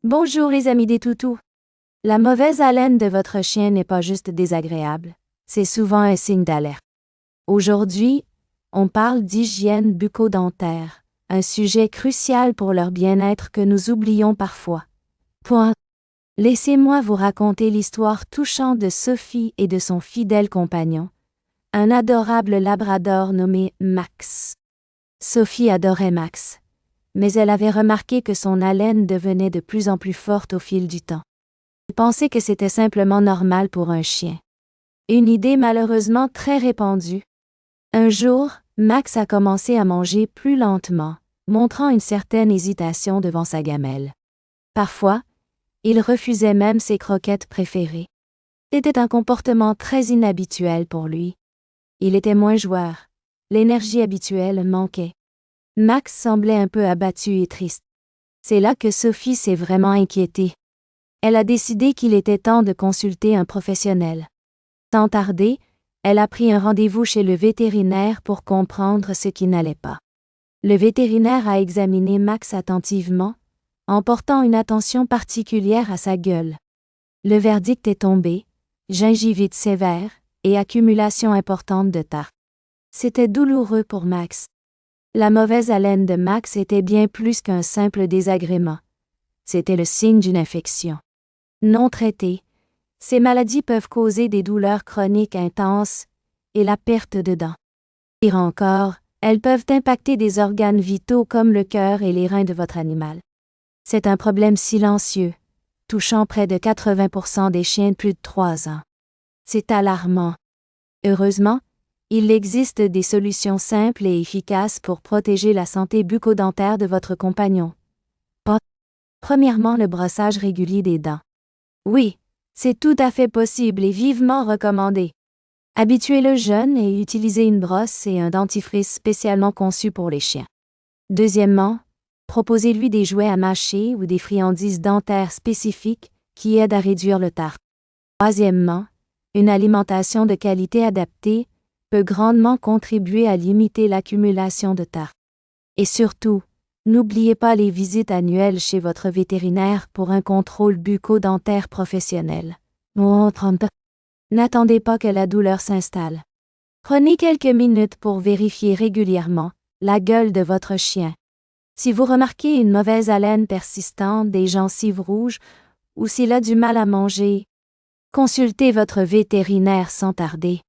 Bonjour les amis des toutous. La mauvaise haleine de votre chien n'est pas juste désagréable, c'est souvent un signe d'alerte. Aujourd'hui, on parle d'hygiène bucco-dentaire, un sujet crucial pour leur bien-être que nous oublions parfois. Laissez-moi vous raconter l'histoire touchante de Sophie et de son fidèle compagnon, un adorable labrador nommé Max. Sophie adorait Max, mais elle avait remarqué que son haleine devenait de plus en plus forte au fil du temps. Elle pensait que c'était simplement normal pour un chien. Une idée malheureusement très répandue. Un jour, Max a commencé à manger plus lentement, montrant une certaine hésitation devant sa gamelle. Parfois, il refusait même ses croquettes préférées. C'était un comportement très inhabituel pour lui. Il était moins joueur. L'énergie habituelle manquait. Max semblait un peu abattu et triste. C'est là que Sophie s'est vraiment inquiétée. Elle a décidé qu'il était temps de consulter un professionnel. Sans tarder, elle a pris un rendez-vous chez le vétérinaire pour comprendre ce qui n'allait pas. Le vétérinaire a examiné Max attentivement, en portant une attention particulière à sa gueule. Le verdict est tombé: gingivite sévère et accumulation importante de tartre. C'était douloureux pour Max. La mauvaise haleine de Max était bien plus qu'un simple désagrément. C'était le signe d'une infection. Non traitée, ces maladies peuvent causer des douleurs chroniques intenses et la perte de dents. Pire encore, elles peuvent impacter des organes vitaux comme le cœur et les reins de votre animal. C'est un problème silencieux, touchant près de 80% des chiens de plus de 3 ans. C'est alarmant. Heureusement, il existe des solutions simples et efficaces pour protéger la santé bucco-dentaire de votre compagnon. Premièrement, le brossage régulier des dents. Oui, c'est tout à fait possible et vivement recommandé. Habituez le jeune et utilisez une brosse et un dentifrice spécialement conçus pour les chiens. Deuxièmement, proposez-lui des jouets à mâcher ou des friandises dentaires spécifiques qui aident à réduire le tartre. Troisièmement, une alimentation de qualité adaptée peut grandement contribuer à limiter l'accumulation de tartre. Et surtout, n'oubliez pas les visites annuelles chez votre vétérinaire pour un contrôle bucco-dentaire professionnel. N'attendez pas que la douleur s'installe. Prenez quelques minutes pour vérifier régulièrement la gueule de votre chien. Si vous remarquez une mauvaise haleine persistante, des gencives rouges ou s'il a du mal à manger, consultez votre vétérinaire sans tarder.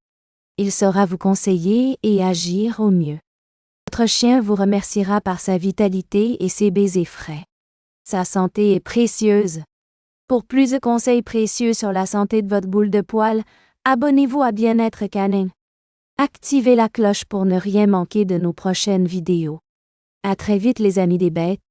Il saura vous conseiller et agir au mieux. Votre chien vous remerciera par sa vitalité et ses baisers frais. Sa santé est précieuse. Pour plus de conseils précieux sur la santé de votre boule de poil, abonnez-vous à Bien-être Canin. Activez la cloche pour ne rien manquer de nos prochaines vidéos. À très vite les amis des bêtes.